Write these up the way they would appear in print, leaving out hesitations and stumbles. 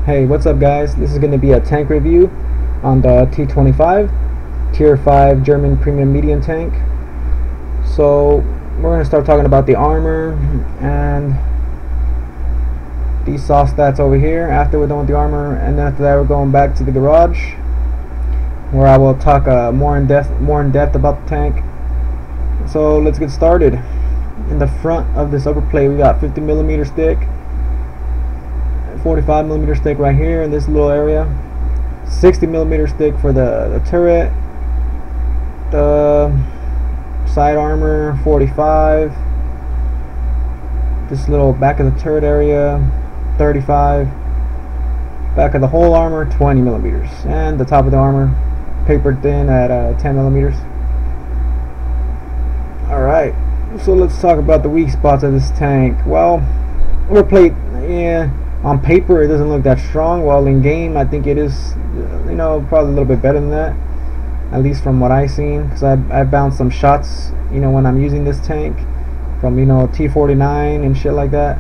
Hey, what's up guys? This is going to be a tank review on the T-25 Tier 5 German premium medium tank. So we're going to start talking about the armor and these soft stats over here after we're done with the armor, and then after that we're going back to the garage where I will talk more in depth about the tank. So let's get started. In the front of this upper plate we got 50mm stick, 45mm stick right here in this little area, 60mm stick for the turret, the side armor 45, this little back of the turret area 35, back of the whole armor 20mm, and the top of the armor papered thin at 10mm. Alright, so let's talk about the weak spots of this tank. Well, upper plate, yeah, on paper it doesn't look that strong. Well, in game I think it is, you know, probably a little bit better than that, at least from what I've seen, because I bounced some shots, you know, when I'm using this tank from, you know, T-49 and shit like that.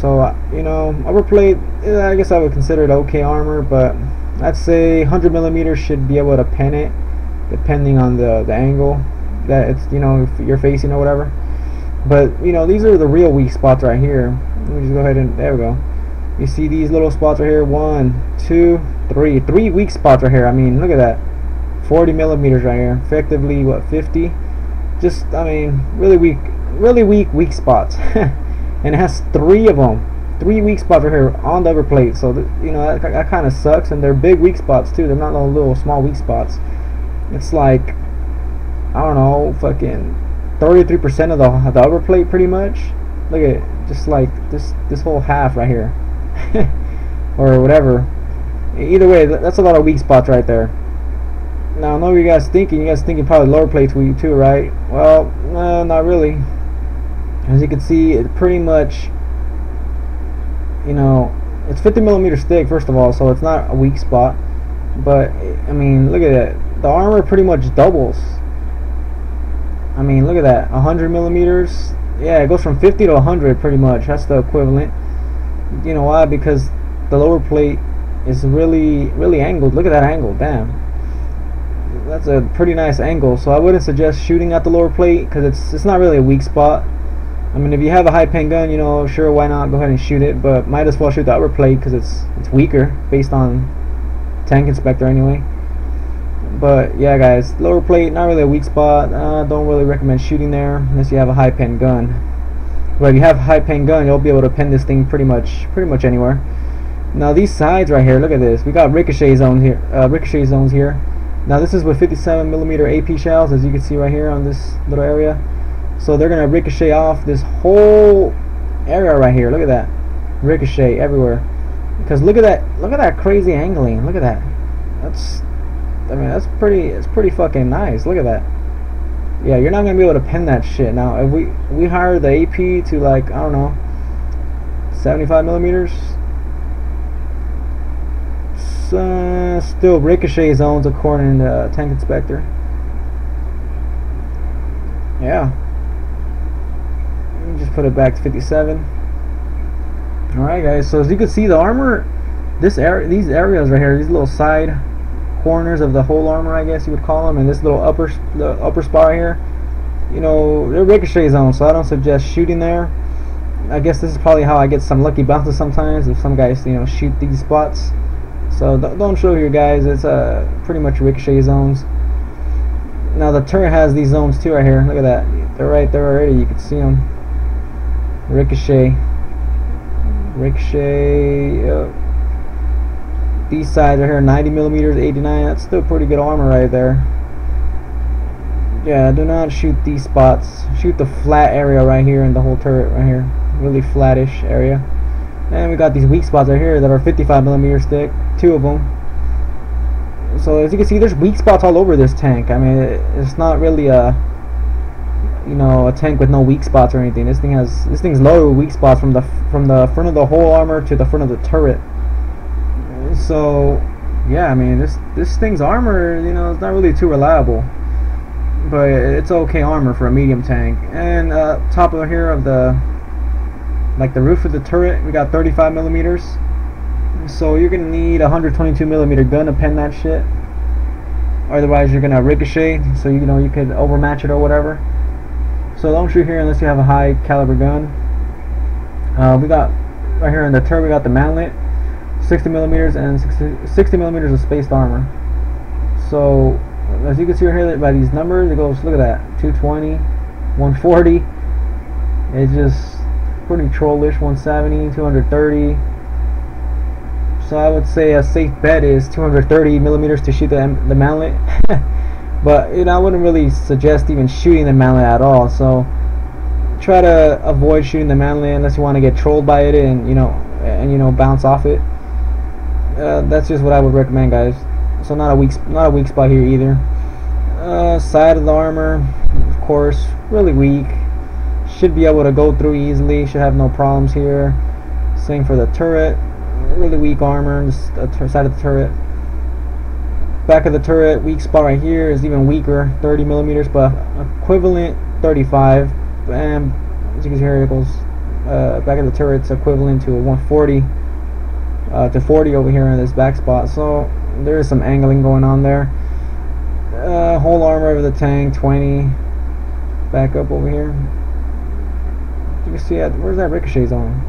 So you know, upper plate, I guess I would consider it okay armor, but I'd say 100mm should be able to pen it depending on the angle that it's, you know, if you're facing or whatever. But you know, these are the real weak spots right here. Let me just go ahead and, there we go. You see these little spots right here, 1, 2, 3, 3 weak spots right here. I mean, look at that, 40mm right here, effectively what, 50? Just, I mean, really weak spots. And it has 3 of them, 3 weak spots right here on the upper plate. So you know, that kind of sucks. And they're big weak spots too, they're not no little small weak spots. It's like, I don't know, fucking 33% of the upper plate pretty much. Look at it, just like this whole half right here. Or whatever. Either way, that's a lot of weak spots right there. Now I know what you guys thinking. You guys thinking probably lower plates weak too, right? Well, no, not really. As you can see, it pretty much, you know, it's 50mm stick first of all, so it's not a weak spot. But I mean, look at it. The armor pretty much doubles. I mean, look at that, 100mm. Yeah, it goes from 50 to 100 pretty much. That's the equivalent. You know why? Because the lower plate is really angled. Look at that angle, damn. That's a pretty nice angle. So I wouldn't suggest shooting at the lower plate because it's not really a weak spot. I mean, if you have a high pen gun, you know, sure, why not go ahead and shoot it, but might as well shoot the upper plate because it's weaker based on tank inspector anyway. But yeah guys, lower plate, not really a weak spot. Don't really recommend shooting there unless you have a high pen gun. But if you have a high pen gun, you'll be able to pen this thing pretty much anywhere. Now these sides right here, look at this. We got ricochet zones here. Now this is with 57mm AP shells, as you can see right here on this little area. So they're gonna ricochet off this whole area right here. Look at that, ricochet everywhere. Because look at that crazy angling. Look at that. I mean, it's pretty fucking nice. Look at that. Yeah, you're not gonna be able to pen that shit. Now, if we hire the AP to, like, I don't know, 75mm, still ricochet zones according to tank inspector. Yeah. Let me just put it back to 57. All right, guys. So as you can see, the armor, these areas right here, these little side corners of the whole armor, I guess you would call them, and this little upper spot right here, you know, they're ricochet zones, so I don't suggest shooting there. I guess this is probably how I get some lucky bounces sometimes, if some guys, you know, shoot these spots. So don't show here, guys. It's pretty much ricochet zones. Now the turret has these zones too right here. Look at that, they're right there already. You can see them. Ricochet. These sides are here, 90mm, 89. That's still pretty good armor right there. Yeah, do not shoot these spots. Shoot the flat area right here in the whole turret right here. Really flattish area. And we got these weak spots right here that are 55mm stick, 2 of them. So as you can see, there's weak spots all over this tank. I mean, it's not really a, you know, a tank with no weak spots or anything. This thing's low weak spots from the front of the whole armor to the front of the turret. So yeah, I mean, this thing's armor, you know, it's not really too reliable, but it's okay armor for a medium tank. And top of here of the, like the roof of the turret, we got 35 millimeters. So you're gonna need a 122mm gun to pen that shit. Otherwise, you're gonna ricochet. So you know you could overmatch it or whatever. So don't shoot here unless you have a high caliber gun. We got right here in the turret, we got the mantlet, 60mm and 60mm of spaced armor. So as you can see here by these numbers, it goes, look at that, 220, 140. It's just pretty trollish. 170, 230. So I would say a safe bet is 230mm to shoot the mantlet. But you know, I wouldn't really suggest even shooting the mantlet at all. So try to avoid shooting the mantlet unless you want to get trolled by it and you know bounce off it. That's just what I would recommend, guys. So not a weak spot here either. Side of the armor, of course, really weak. Should be able to go through easily. Should have no problems here. Same for the turret. Really weak armor. Just the side of the turret. Back of the turret, weak spot right here is even weaker, 30mm, but equivalent 35. And as you can see here, it goes back of the turret's equivalent to a 140 to 40 over here in this back spot. So there is some angling going on there. Whole armor of the tank 20. Back up over here. You can see where's that ricochet zone?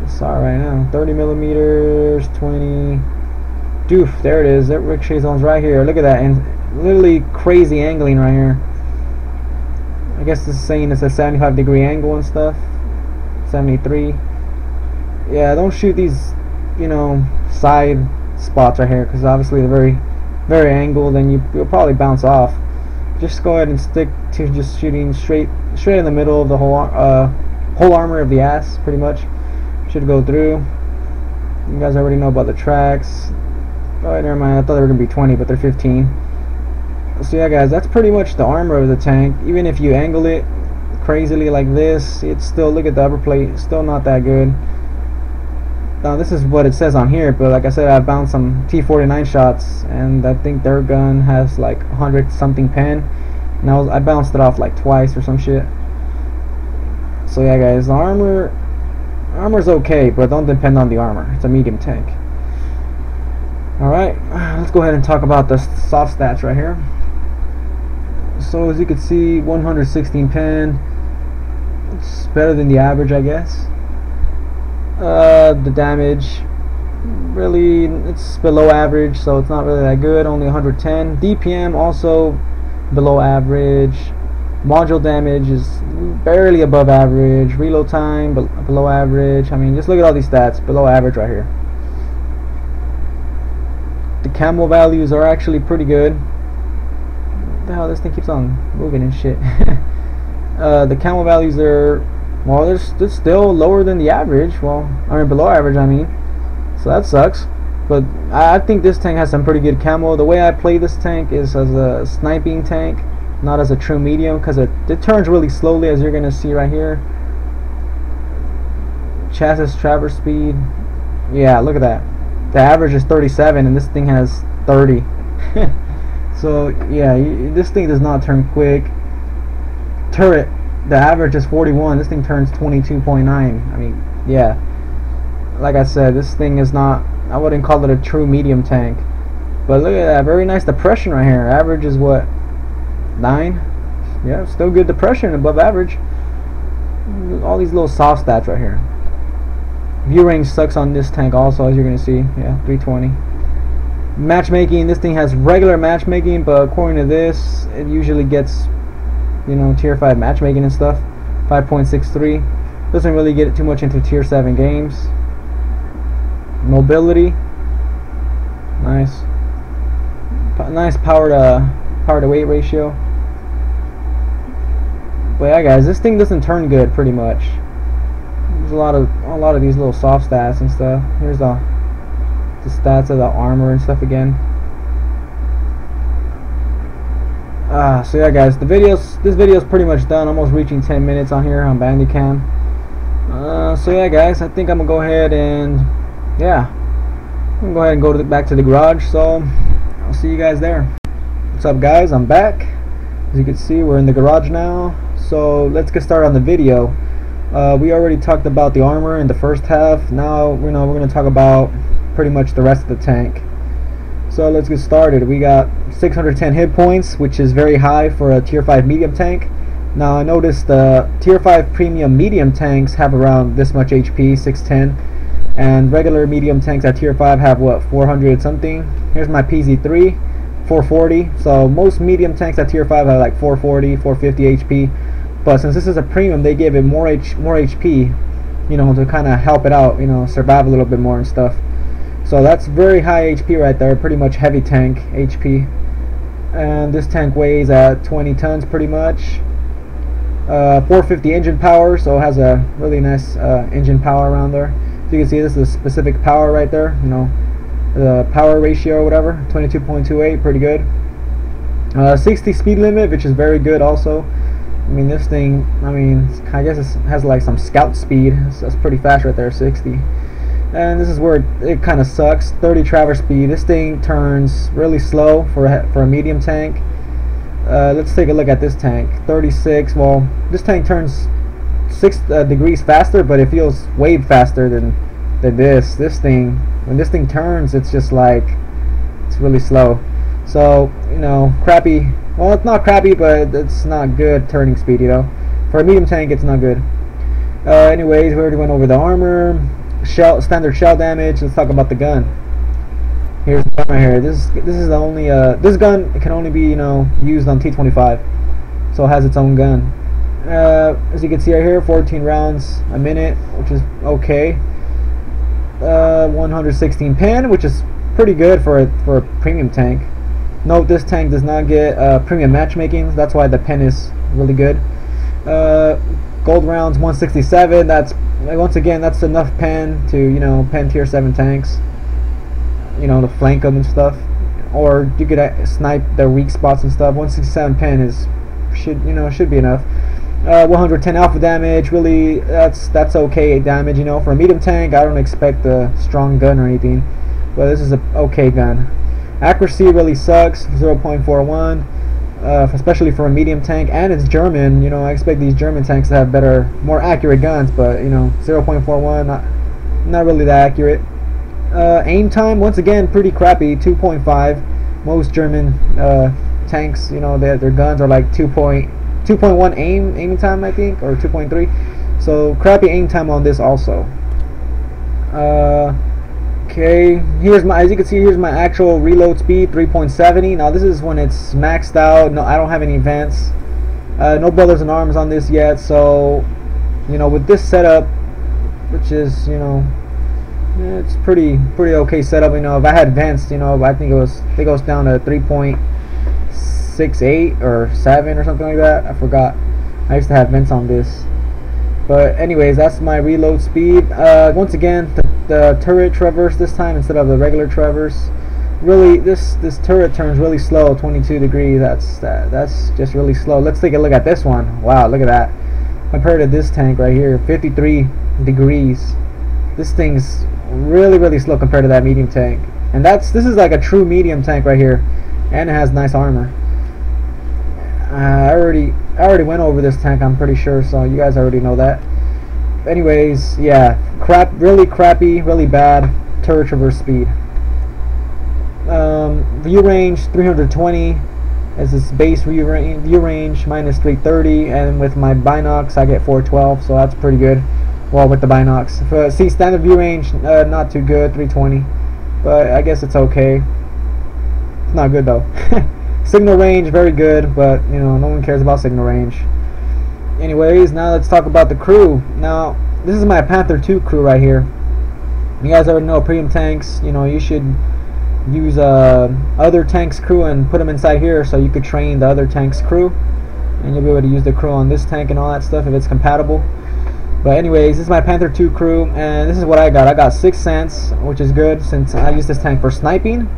I saw it right now. 30mm, 20. Doof, there it is. That ricochet zone's right here. Look at that, and literally crazy angling right here. I guess this is saying it's a 75-degree angle and stuff. 73. Yeah, don't shoot these, you know, side spots right here, because obviously they're very angled, and you'll probably bounce off. Just go ahead and stick to just shooting straight in the middle of the whole armor of the ass, pretty much. Should go through. You guys already know about the tracks. Oh, never mind. I thought they were gonna be 20, but they're 15. So yeah, guys, that's pretty much the armor of the tank. Even if you angle it crazily like this, it's still, look at the upper plate, still not that good. Now this is what it says on here, but like I said, I've bounced some T-29 shots, and I think their gun has like 100 something pen, and I bounced it off like twice or some shit. So yeah, guys, the armor's okay, but don't depend on the armor. It's a medium tank. Alright, let's go ahead and talk about the soft stats right here. So as you can see, 116 pen. It's better than the average, I guess. The damage, really, it's below average, so it's not really that good. Only 110. DPM also below average. Module damage is barely above average. Reload time below average. I mean, just look at all these stats, below average right here. The camo values are actually pretty good. What the hell, this thing keeps on moving and shit. The camo values are, well, they're still lower than the average. Well, I mean below average, I mean. So that sucks. But I think this tank has some pretty good camo. The way I play this tank is as a sniping tank, not as a true medium, because it turns really slowly, as you're gonna see right here. Chassis traverse speed, yeah, look at that. The average is 37, and this thing has 30. So yeah, this thing does not turn quick. Turret, the average is 41. This thing turns 22.9. I mean, yeah. Like I said, this thing is not, I wouldn't call it a true medium tank. But look at that, very nice depression right here. Average is what, 9? Yeah, still good depression, above average. All these little soft stats right here. View range sucks on this tank also, as you're going to see. Yeah, 320. Matchmaking, this thing has regular matchmaking, but according to this, it usually gets, you know, tier 5 matchmaking and stuff. 5.63. Doesn't really get too much into tier 7 games. Mobility, nice. Nice power to weight ratio. But yeah, guys, this thing doesn't turn good pretty much. There's a lot of these little soft stats and stuff. Here's the stats of the armor and stuff again. So yeah, guys, this video is pretty much done. Almost reaching 10 minutes on here on Bandicam. So yeah, guys, I think I'm gonna go ahead and go back to the garage. So I'll see you guys there. What's up, guys? I'm back. As you can see, we're in the garage now. So let's get started on the video. We already talked about the armor in the first half. Now we're going to talk about pretty much the rest of the tank. So let's get started. We got 610 hit points, which is very high for a tier 5 medium tank. Now I noticed the tier 5 premium medium tanks have around this much HP, 610, and regular medium tanks at tier 5 have what, 400 something. Here's my PZ3, 440. So most medium tanks at tier 5 have like 440, 450 HP. But since this is a premium, they give it more HP, you know, to kind of help it out, you know, survive a little bit more and stuff. So that's very high HP right there, pretty much heavy tank HP. And this tank weighs at 20 tons pretty much. 450 engine power, so it has a really nice engine power around there. So you can see this is a specific power right there, you know, the power ratio or whatever, 22.28, pretty good. 60 speed limit, which is very good also. I mean, this thing, I mean, I guess it has like some scout speed, so that's pretty fast right there, 60. And this is where it kind of sucks, 30 traverse speed. This thing turns really slow for a medium tank. Let's take a look at this tank, 36. Well, this tank turns 6 degrees faster, but it feels way faster than this. This thing, when this thing turns, it's just like, it's really slow. So, you know, crappy. Well, it's not crappy, but it's not good turning speed, you know. For a medium tank, it's not good. Anyways, we already went over the armor. Standard shell damage. Let's talk about the gun. Here's the gun right here. This is the only this gun can only be, you know, used on T-25, so it has its own gun. As you can see right here, 14 rounds a minute, which is okay. 116 pen, which is pretty good for a premium tank. Note this tank does not get premium matchmaking. That's why the pen is really good. Gold rounds 167. That's, once again, that's enough pen to, you know, pen tier 7 tanks, you know, to flank them and stuff, or you could snipe their weak spots and stuff. 167 pen should be enough. 110 alpha damage, really, that's okay damage, you know. For a medium tank, I don't expect a strong gun or anything, but this is a okay gun. Accuracy really sucks, 0.41. Especially for a medium tank, and it's German, you know. I expect these German tanks to have better, more accurate guns, but, you know, 0.41, not really that accurate. Aim time, once again, pretty crappy, 2.5. Most German tanks, you know, their guns are like 2.1 aiming time, I think, or 2.3. So crappy aim time on this also. Okay, here's my, as you can see, here's my actual reload speed, 3.70. Now this is when it's maxed out. No, I don't have any vents, no brothers in arms on this yet. So, you know, with this setup, which is, you know, it's pretty okay setup. You know, if I had vents, you know, I think it goes down to 3.68 or 7 or something like that. I forgot. I used to have vents on this. But anyways, that's my reload speed. Once again, the turret traverse this time instead of the regular traverse. Really, this turret turns really slow, 22 degrees. That's just really slow. Let's take a look at this one. Wow, look at that. Compared to this tank right here, 53 degrees. This thing's really slow compared to that medium tank. And this is like a true medium tank right here, and it has nice armor. I already went over this tank, I'm pretty sure, so you guys already know that. Anyways, yeah, really crappy, really bad turret traverse speed. View range 320 as this base view range, minus 330, and with my binocs I get 412, so that's pretty good. Well, with the binocs, see, standard view range not too good, 320, but I guess it's okay. It's not good though. Signal range, very good, but, you know, no one cares about signal range. Anyways, now let's talk about the crew. Now, this is my Panther 2 crew right here. You guys already know premium tanks, you know, you should use other tanks crew and put them inside here so you could train the other tanks crew, and you'll be able to use the crew on this tank and all that stuff if it's compatible. But anyways, this is my Panther 2 crew, and this is what I got. I got 6 cents, which is good since I use this tank for sniping.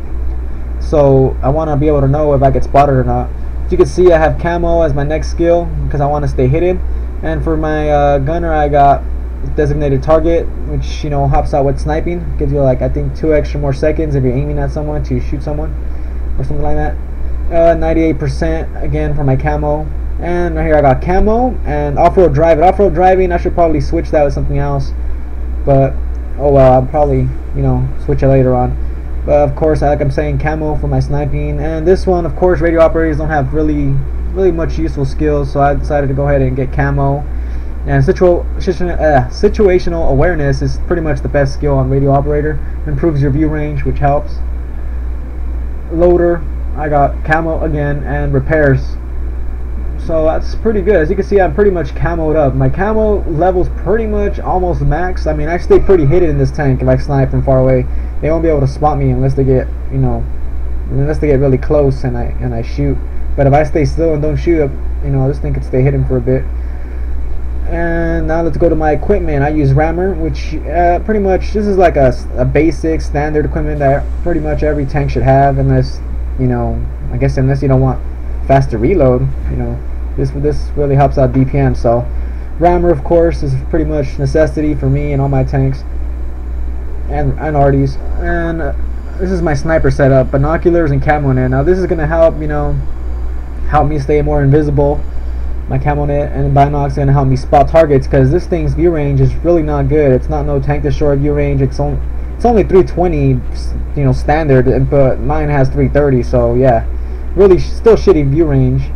So I want to be able to know if I get spotted or not. As you can see, I have camo as my next skill because I want to stay hidden. And for my gunner, I got designated target, which, you know, helps out with sniping. Gives you like, I think, 2 extra more seconds if you're aiming at someone to shoot someone or something like that. 98% again for my camo. And right here I got camo and off-road driving. Off-road driving, I should probably switch that with something else. But oh well, I'll probably, you know, switch it later on. But of course, like I'm saying, camo for my sniping. And this one, of course, radio operators don't have really much useful skills, so I decided to go ahead and get camo. And situational awareness is pretty much the best skill on radio operator. Improves your view range, which helps. Loader, I got camo again, and repairs. So that's pretty good. As you can see, I'm pretty much camoed up. My camo level's pretty much almost max. I mean, I stay pretty hidden in this tank if I snipe from far away. They won't be able to spot me unless they get, you know, unless they get really close and I shoot. But if I stay still and don't shoot, you know, this thing could stay hidden for a bit. And now let's go to my equipment. I use rammer, which pretty much this is like a basic standard equipment that pretty much every tank should have, unless, you know, I guess unless you don't want faster reload, you know. This really helps out DPM. So rammer, of course, is pretty much necessity for me and all my tanks and RDs. And this is my sniper setup, binoculars and camo net. Now this is gonna help, you know, help me stay more invisible. My camo net and binocs gonna help me spot targets, because this thing's view range is really not good. It's not no tank destroyer view range. It's only 320, you know, standard, but mine has 330. So yeah, really still shitty view range.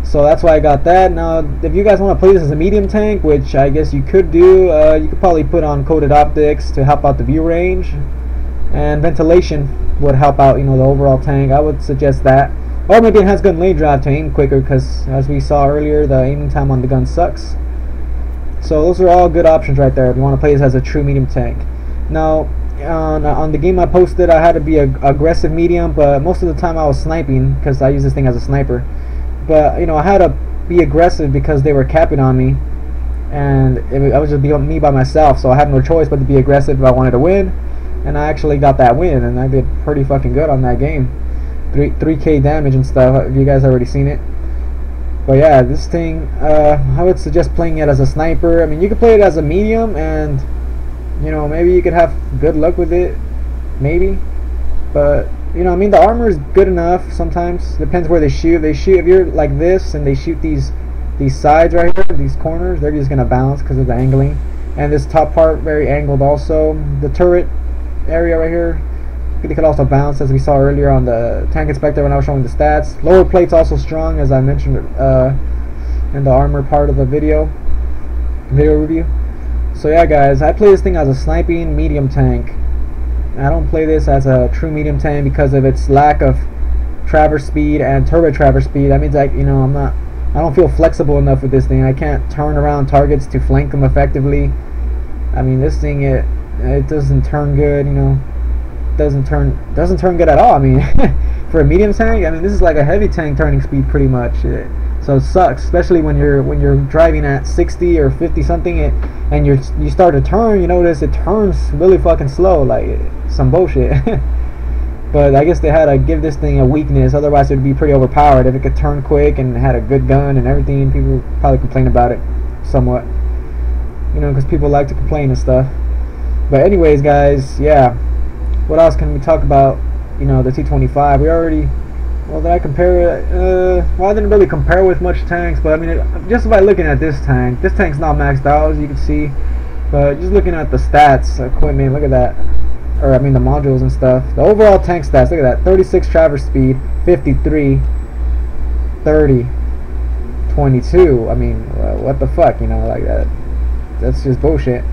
So that's why I got that. Now, if you guys want to play this as a medium tank, which I guess you could do, you could probably put on coated optics to help out the view range, and ventilation would help out, you know, the overall tank. I would suggest that. Or maybe it has gun lane drive to aim quicker, because as we saw earlier, the aiming time on the gun sucks. So those are all good options right there if you want to play this as a true medium tank. Now, on the game I posted, I had to be a aggressive medium, but most of the time I was sniping because I use this thing as a sniper. But you know, I had to be aggressive because they were capping on me, and I was just me by myself, so I had no choice but to be aggressive if I wanted to win. And I actually got that win, and I did pretty fucking good on that game. 3k damage and stuff, if you guys already seen it. But yeah, this thing, I would suggest playing it as a sniper. I mean, you could play it as a medium, and you know, maybe you could have good luck with it, maybe. But you know, I mean, the armor is good enough sometimes. Depends where they shoot. If you're like this and they shoot these sides right here, these corners, they're just gonna bounce because of the angling. And this top part very angled also. The turret area right here, they could also bounce, as we saw earlier on the tank inspector when I was showing the stats. Lower plate's also strong, as I mentioned in the armor part of the video review. So yeah, guys, I play this thing as a sniping medium tank. I don't play this as a true medium tank because of its lack of traverse speed and turbo traverse speed. That means, like, you know, I don't feel flexible enough with this thing. I can't turn around targets to flank them effectively. I mean, this thing, it doesn't turn good, you know. Doesn't turn good at all. I mean, for a medium tank, I mean, this is like a heavy tank turning speed pretty much. So it sucks, especially when you're driving at 60 or 50 something, and you start to turn. You notice it turns really fucking slow, like some bullshit. But I guess they had to give this thing a weakness, otherwise it would be pretty overpowered. If it could turn quick and had a good gun and everything, people would probably complain about it somewhat, you know, because people like to complain and stuff. But anyways, guys, yeah, what else can we talk about? You know, the T-25, we already, well, did I compare it? Well, I didn't really compare with much tanks, but I mean, just by looking at this tank's not maxed out, as you can see. But just looking at the stats, equipment, look at that. Or I mean the modules and stuff. The overall tank stats, look at that. 36 traverse speed, 53, 30, 22. I mean, what the fuck, you know, like that. That's just bullshit.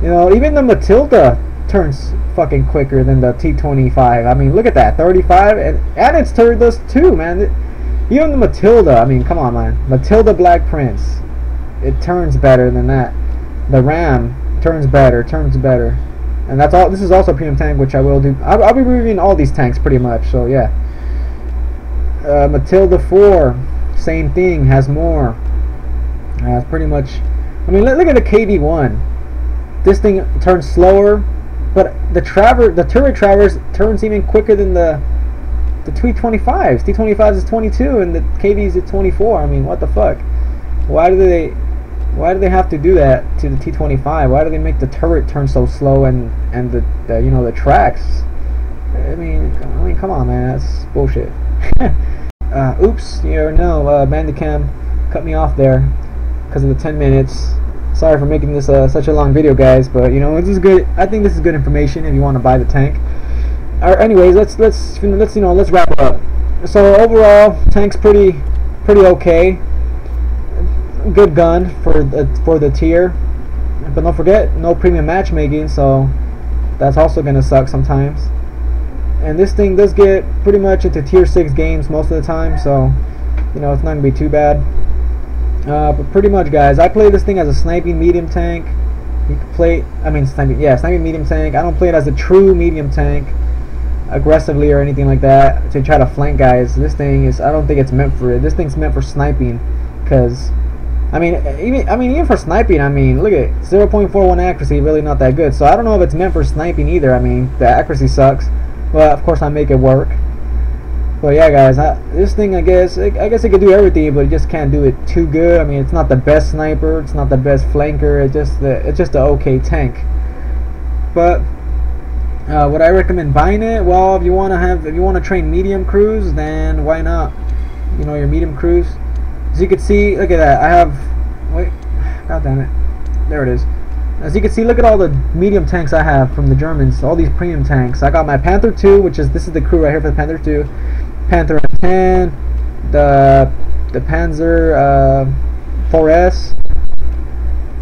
You know, even the Matilda turns fucking quicker than the T-25. I mean, look at that, 35, and its turret does too, man. Even the Matilda, I mean, come on, man. Matilda Black Prince, it turns better than that. The Ram turns better. And that's all. This is also a premium tank, which I will do. I'll be reviewing all these tanks pretty much. So yeah. Matilda 4, same thing, has more. Pretty much. I mean, look at the KV1. This thing turns slower, but the turret traverse turns even quicker than the T-25s. T-25s is 22, and the KVs is 24. I mean, what the fuck? Why do they have to do that to the T-25? Why do they make the turret turn so slow and the you know, the tracks? I mean, come on, man, that's bullshit. Oops, you never know. Bandicam cut me off there because of the 10 minutes. Sorry for making this such a long video, guys, but you know, this is good. I think this is good information if you want to buy the tank. Anyways, let's wrap up. So overall, tank's pretty okay. Good gun for the tier, but don't forget, no premium matchmaking, so that's also gonna suck sometimes. And this thing does get pretty much into tier 6 games most of the time, so you know, it's not gonna be too bad. But pretty much, guys, I play this thing as a sniping medium tank. You can play, sniping medium tank. I don't play it as a true medium tank aggressively or anything like that to try to flank guys. This thing is, I don't think it's meant for it. This thing's meant for sniping, because even for sniping, look at it, 0.41 accuracy, really not that good. So I don't know if it's meant for sniping either. The accuracy sucks, but of course I make it work. But yeah, guys, this thing, I guess it could do everything, but it just can't do it too good. It's not the best sniper, it's not the best flanker. It's just an okay tank. But would I recommend buying it? Well, if you want to train medium crews, then why not? You know, your medium crews. As you can see, look at that. God damn it, there it is. As you can see, look at all the medium tanks I have from the Germans, all these premium tanks. I got my Panther 2, this is the crew right here for the Panther 2, Panther 10, the Panzer 4S,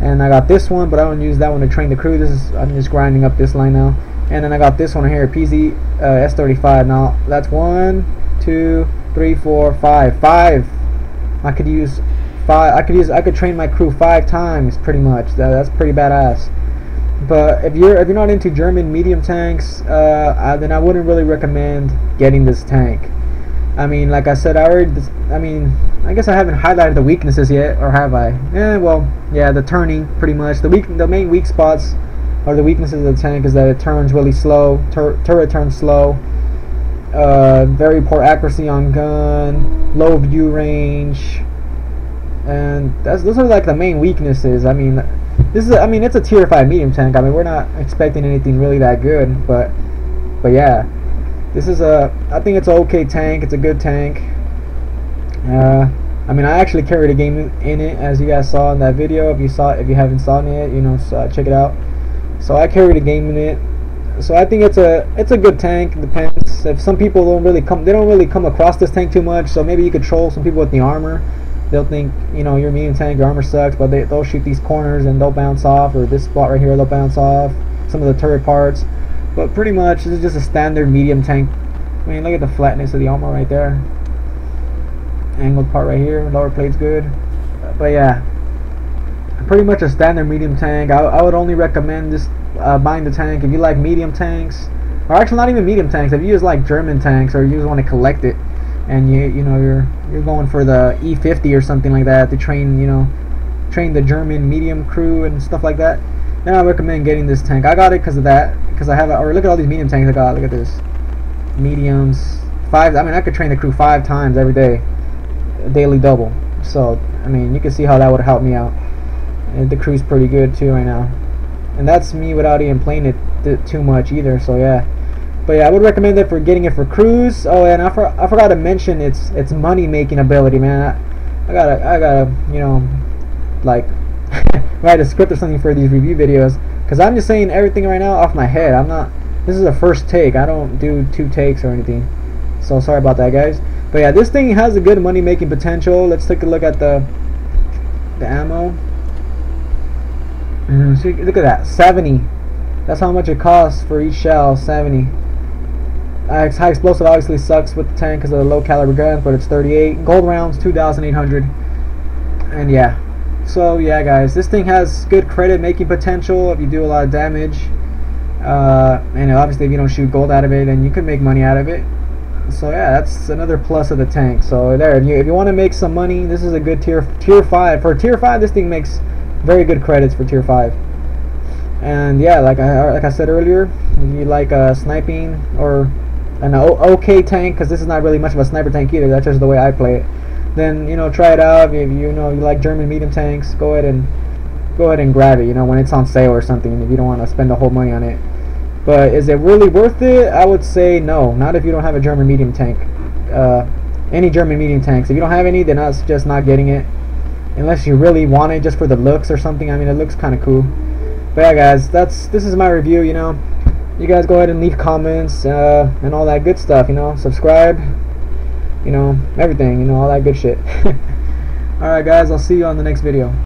and I got this one, but I don't use that one to train the crew. I'm just grinding up this line now. And then I got this one here, PZ S35. Now that's 1, 2, 3, 4, 5. 5. I could train my crew 5 times pretty much. That's pretty badass. But if you're not into German medium tanks, then I wouldn't really recommend getting this tank. Like I said, I guess I haven't highlighted the weaknesses yet, or have I? Yeah, the turning pretty much. The main weak spots or the weaknesses of the tank is that it turns really slow. Turret turns slow. Very poor accuracy on gun, low view range, and those are like the main weaknesses. It's a tier 5 medium tank. We're not expecting anything really that good, but yeah, I think it's an okay tank. It's a good tank. I actually carried a game in it, as you guys saw in that video. If you haven't seen it yet, check it out. So I carried a game in it. So I think it's a good tank. It depends. If some people don't really come across this tank too much, so maybe you could troll some people with the armor. They'll think, you're a medium tank, your armor sucks, but they'll shoot these corners and they'll bounce off, or this spot right here they'll bounce off, some of the turret parts. But pretty much this is just a standard medium tank. Look at the flatness of the armor right there. Angled part right here, lower plate's good. But yeah, pretty much a standard medium tank. I would only recommend this buying the tank if you like medium tanks, or actually not even medium tanks. If you just like German tanks, or you just want to collect it, and you're going for the E50 or something like that to train the German medium crew and stuff like that, then I recommend getting this tank. I got it because of that, because I have or look at all these medium tanks I got. Look at this, mediums 5. I could train the crew 5 times every day, daily double. So you can see how that would help me out. And the crew's pretty good too right now, and that's me without even playing it too much either. So yeah. But yeah, I would recommend it for getting it for crews. Oh, and I forgot to mention its money making ability, man. I gotta write a script or something for these review videos, because I'm just saying everything right now off my head. This is a first take. I don't do 2 takes or anything. So sorry about that, guys. But yeah, this thing has a good money making potential. Let's take a look at the ammo. So look at that, 70. That's how much it costs for each shell, 70. High explosive obviously sucks with the tank because of the low caliber guns, but it's 38. Gold rounds 2,800. And yeah, so yeah, guys, this thing has good credit making potential if you do a lot of damage. And obviously if you don't shoot gold out of it, then you can make money out of it. So yeah, that's another plus of the tank. So there, if you want to make some money, this is a good tier 5. For tier 5, this thing makes very good credits for tier 5. And yeah, like I said earlier, if you like sniping or an okay tank, because this is not really much of a sniper tank either, that's just the way I play it, then try it out. If you like German medium tanks, go ahead and grab it when it's on sale or something, if you don't want to spend the whole money on it. But is it really worth it? I would say no, not if you don't have a German medium tank. Any German medium tanks, if you don't have any, then that's just not getting it. unless you really want it just for the looks or something. I mean, it looks kind of cool. But yeah, guys, this is my review. You know, you guys go ahead and leave comments and all that good stuff. You know, subscribe. You know, everything. You know, all that good shit. All right, guys, I'll see you on the next video.